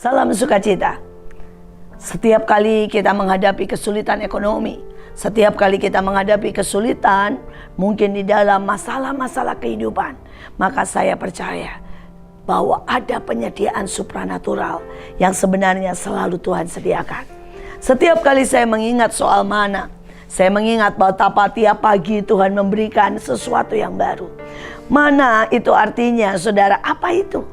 Salam sukacita. Setiap kali kita menghadapi kesulitan ekonomi, setiap kali kita menghadapi kesulitan, mungkin di dalam masalah-masalah kehidupan, maka saya percaya bahwa ada penyediaan supranatural yang sebenarnya selalu Tuhan sediakan. Setiap kali saya mengingat soal mana, saya mengingat betapa tiap pagi Tuhan memberikan sesuatu yang baru. Mana itu artinya, saudara, apa itu?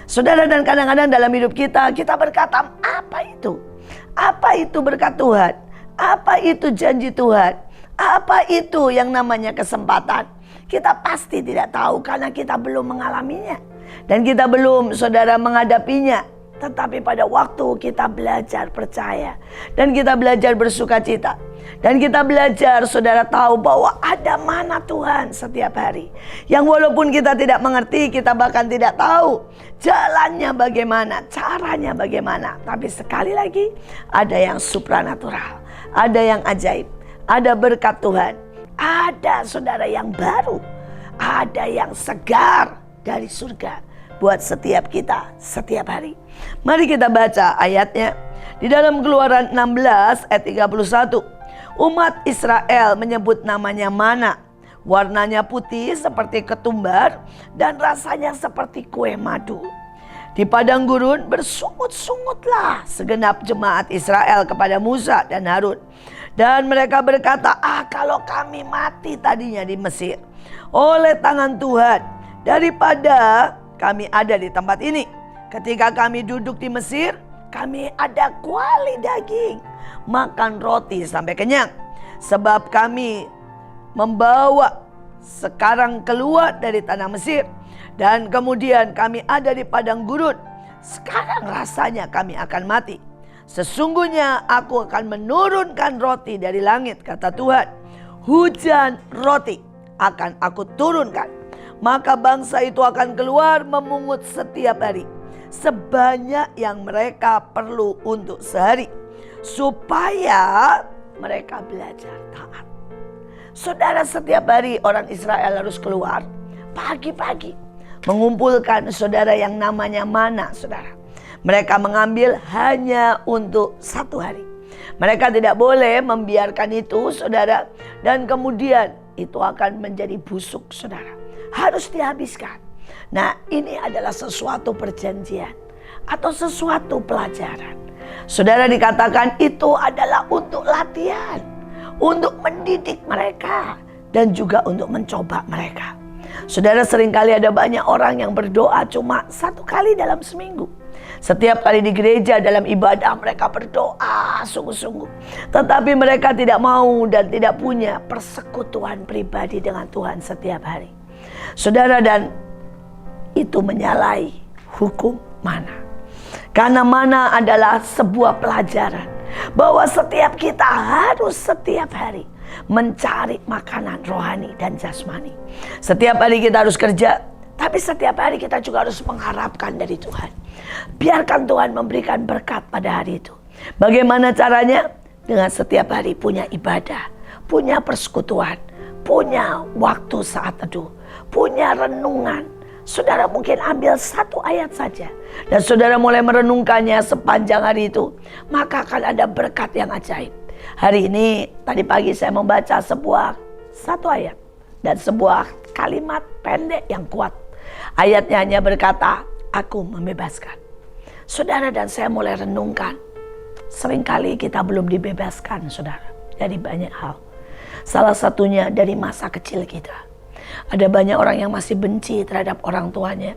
Saudara, dan kadang-kadang dalam hidup kita berkata, apa itu? Apa itu berkat Tuhan? Apa itu janji Tuhan? Apa itu yang namanya kesempatan? Kita pasti tidak tahu karena kita belum mengalaminya. Dan kita belum, saudara, menghadapinya. Tetapi pada waktu kita belajar percaya, dan kita belajar bersukacita, dan kita belajar, saudara, tahu bahwa ada mana Tuhan setiap hari. Yang walaupun kita tidak mengerti, kita bahkan tidak tahu jalannya bagaimana, caranya bagaimana. Tapi sekali lagi, ada yang supranatural, ada yang ajaib, ada berkat Tuhan, ada, saudara, yang baru, ada yang segar dari surga buat setiap kita setiap hari. Mari kita baca ayatnya di dalam Keluaran 16 ayat 31. Umat Israel menyebut namanya mana. Warnanya putih seperti ketumbar dan rasanya seperti kue madu. Di padang gurun bersungut-sungutlah segenap jemaat Israel kepada Musa dan Harun. Dan mereka berkata, kalau kami mati tadinya di Mesir oleh tangan Tuhan, daripada kami ada di tempat ini. Ketika kami duduk di Mesir, kami ada kuali daging, makan roti sampai kenyang. Sebab kami membawa sekarang keluar dari tanah Mesir, dan kemudian kami ada di padang gurun. Sekarang rasanya kami akan mati. Sesungguhnya aku akan menurunkan roti dari langit, kata Tuhan. Hujan roti akan aku turunkan. Maka bangsa itu akan keluar memungut setiap hari sebanyak yang mereka perlu untuk sehari, supaya mereka belajar taat. Saudara, setiap hari orang Israel harus keluar pagi-pagi mengumpulkan, saudara, yang namanya mana, saudara. Mereka mengambil hanya untuk satu hari. Mereka tidak boleh membiarkan itu, saudara, dan kemudian itu akan menjadi busuk, saudara. Harus dihabiskan. Nah, ini adalah sesuatu perjanjian atau sesuatu pelajaran. Saudara, dikatakan itu adalah untuk latihan, untuk mendidik mereka, dan juga untuk mencoba mereka. Saudara, seringkali ada banyak orang yang berdoa cuma satu kali dalam seminggu. Setiap kali di gereja dalam ibadah mereka berdoa sungguh-sungguh. Tetapi mereka tidak mau dan tidak punya persekutuan pribadi dengan Tuhan setiap hari. Saudara, dan itu menyalahi hukum mana. Karena mana adalah sebuah pelajaran bahwa setiap kita harus setiap hari mencari makanan rohani dan jasmani. Setiap hari kita harus kerja, tapi setiap hari kita juga harus mengharapkan dari Tuhan. Biarkan Tuhan memberikan berkat pada hari itu. Bagaimana caranya? Dengan setiap hari punya ibadah, punya persekutuan, punya waktu saat teduh, punya renungan. Saudara mungkin ambil satu ayat saja, dan saudara mulai merenungkannya sepanjang hari itu, maka akan ada berkat yang ajaib. Hari ini, tadi pagi saya membaca satu ayat dan sebuah kalimat pendek yang kuat. Ayatnya hanya berkata, aku membebaskan. Saudara, dan saya mulai renungkan, seringkali kita belum dibebaskan, saudara, dari banyak hal. Salah satunya dari masa kecil kita. Ada banyak orang yang masih benci terhadap orang tuanya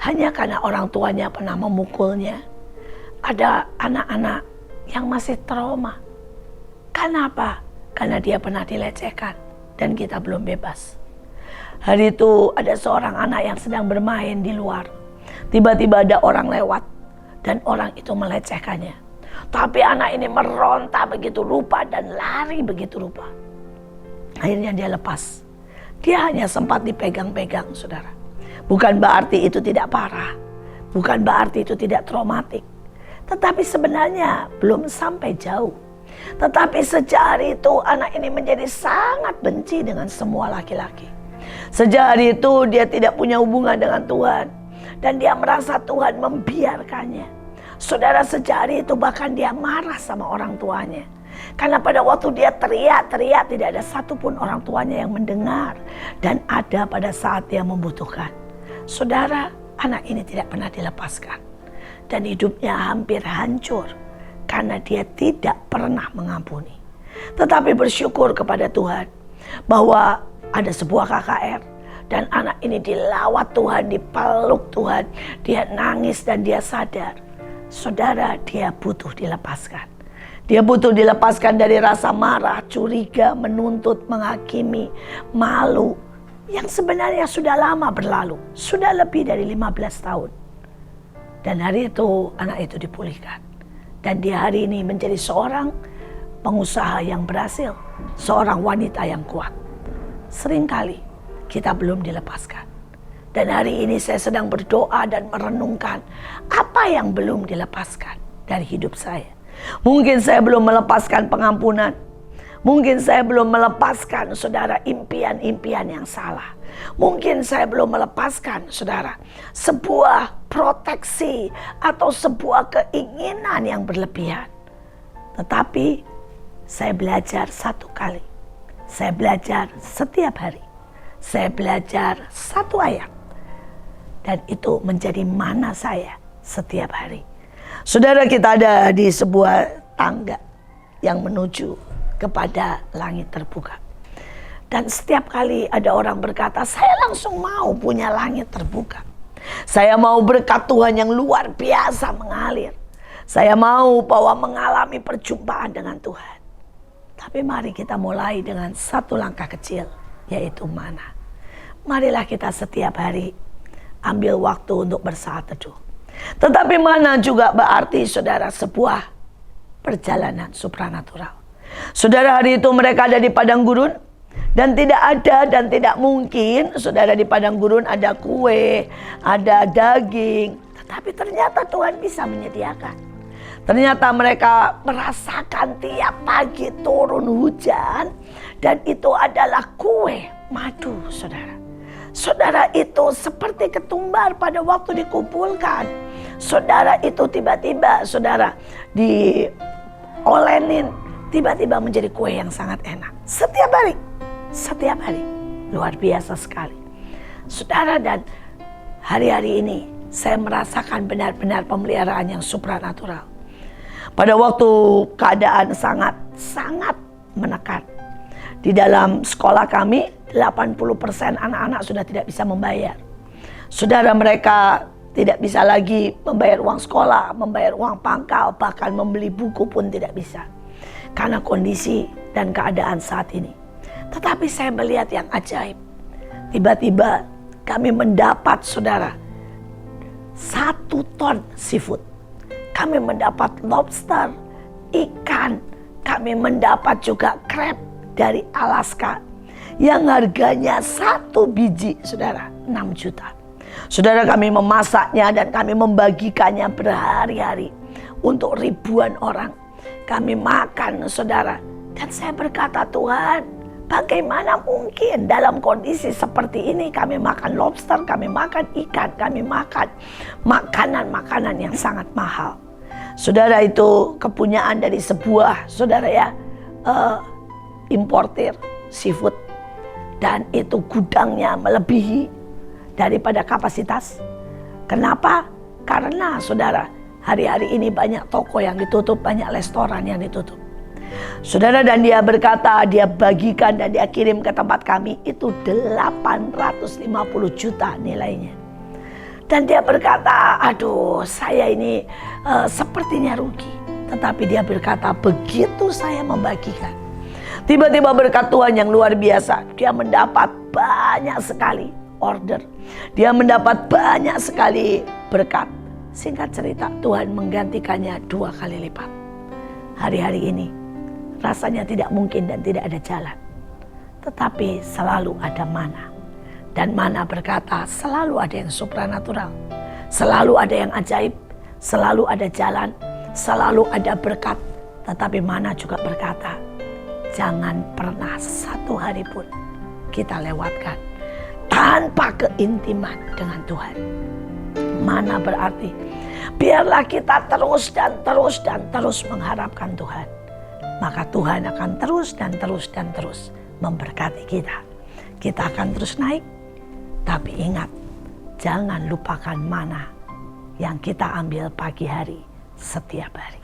hanya karena orang tuanya pernah memukulnya. Ada anak-anak yang masih trauma. Kenapa? Karena dia pernah dilecehkan dan kita belum bebas. Hari itu ada seorang anak yang sedang bermain di luar. Tiba-tiba ada orang lewat dan orang itu melecehkannya. Tapi anak ini meronta begitu rupa dan lari begitu rupa. Akhirnya dia lepas. Dia hanya sempat dipegang-pegang, saudara. Bukan berarti itu tidak parah. Bukan berarti itu tidak traumatik. Tetapi sebenarnya belum sampai jauh. Tetapi sejak hari itu anak ini menjadi sangat benci dengan semua laki-laki. Sejak hari itu dia tidak punya hubungan dengan Tuhan. Dan dia merasa Tuhan membiarkannya. Saudara, sejak hari itu bahkan dia marah sama orang tuanya. Karena pada waktu dia teriak-teriak tidak ada satupun orang tuanya yang mendengar. Dan ada pada saat dia membutuhkan. Saudara, anak ini tidak pernah dilepaskan. Dan hidupnya hampir hancur. Karena dia tidak pernah mengampuni. Tetapi bersyukur kepada Tuhan. Bahwa ada sebuah KKR. Dan anak ini dilawat Tuhan, dipeluk Tuhan. Dia nangis dan dia sadar. Saudara, dia butuh dilepaskan. Dia butuh dilepaskan dari rasa marah, curiga, menuntut, menghakimi, malu. Yang sebenarnya sudah lama berlalu. Sudah lebih dari 15 tahun. Dan hari itu anak itu dipulihkan. Dan dia hari ini menjadi seorang pengusaha yang berhasil. Seorang wanita yang kuat. Seringkali kita belum dilepaskan. Dan hari ini saya sedang berdoa dan merenungkan apa yang belum dilepaskan dari hidup saya. Mungkin saya belum melepaskan pengampunan. Mungkin saya belum melepaskan, saudara, impian-impian yang salah. Mungkin saya belum melepaskan, saudara, sebuah proteksi atau sebuah keinginan yang berlebihan. Tetapi saya belajar satu kali. Saya belajar setiap hari. Saya belajar satu ayat. Dan itu menjadi mana saya setiap hari. Saudara, kita ada di sebuah tangga yang menuju kepada langit terbuka. Dan setiap kali ada orang berkata, saya langsung mau punya langit terbuka. Saya mau berkat Tuhan yang luar biasa mengalir. Saya mau bahwa mengalami perjumpaan dengan Tuhan. Tapi mari kita mulai dengan satu langkah kecil, yaitu mana. Marilah kita setiap hari ambil waktu untuk bersaat teduh. Tetapi mana juga berarti, saudara, sebuah perjalanan supranatural. Saudara, hari itu mereka ada di padang gurun. Dan tidak ada dan tidak mungkin, saudara, di padang gurun ada kue, ada daging. Tetapi ternyata Tuhan bisa menyediakan. Ternyata mereka merasakan tiap pagi turun hujan. Dan itu adalah kue madu, saudara. Saudara, itu seperti ketumbar pada waktu dikumpulkan. Saudara, itu tiba-tiba, saudara, diolenin. Tiba-tiba menjadi kue yang sangat enak. Setiap hari. Setiap hari. Luar biasa sekali. Saudara, dan hari-hari ini saya merasakan benar-benar pemeliharaan yang supranatural. Pada waktu keadaan sangat menekan. Di dalam sekolah kami, 80% anak-anak sudah tidak bisa membayar. Saudara, mereka tidak bisa lagi membayar uang sekolah, membayar uang pangkal, bahkan membeli buku pun tidak bisa. Karena kondisi dan keadaan saat ini. Tetapi saya melihat yang ajaib. Tiba-tiba kami mendapat, saudara, 1 ton seafood. Kami mendapat lobster, ikan. Kami mendapat juga crab dari Alaska. Yang harganya 1 biji, saudara, 6 juta. Saudara, kami memasaknya dan kami membagikannya berhari-hari. Untuk ribuan orang. Kami makan, saudara. Dan saya berkata, Tuhan, bagaimana mungkin dalam kondisi seperti ini kami makan lobster, kami makan ikan, kami makan makanan-makanan yang sangat mahal. Saudara, itu kepunyaan dari sebuah, saudara ya, importir seafood. Dan itu gudangnya melebihi daripada kapasitas. Kenapa? Karena, saudara, hari-hari ini banyak toko yang ditutup, banyak restoran yang ditutup. Saudara, dan dia berkata, dia bagikan dan dia kirim ke tempat kami, itu 850 juta nilainya. Dan dia berkata, aduh, saya ini sepertinya rugi. Tetapi dia berkata, begitu saya membagikan, tiba-tiba berkat Tuhan yang luar biasa. Dia mendapat banyak sekali order. Dia mendapat banyak sekali berkat. Singkat cerita, Tuhan menggantikannya 2 kali lipat. Hari-hari ini rasanya tidak mungkin dan tidak ada jalan. Tetapi selalu ada mana. Dan mana berkata, selalu ada yang supranatural. Selalu ada yang ajaib. Selalu ada jalan. Selalu ada berkat. Tetapi mana juga berkata, jangan pernah 1 hari pun kita lewatkan tanpa keintiman dengan Tuhan. mana berarti? Biarlah kita terus dan terus dan terus mengharapkan Tuhan. Maka Tuhan akan terus dan terus dan terus memberkati kita. Kita akan terus naik. Tapi ingat, jangan lupakan mana yang kita ambil pagi hari setiap hari.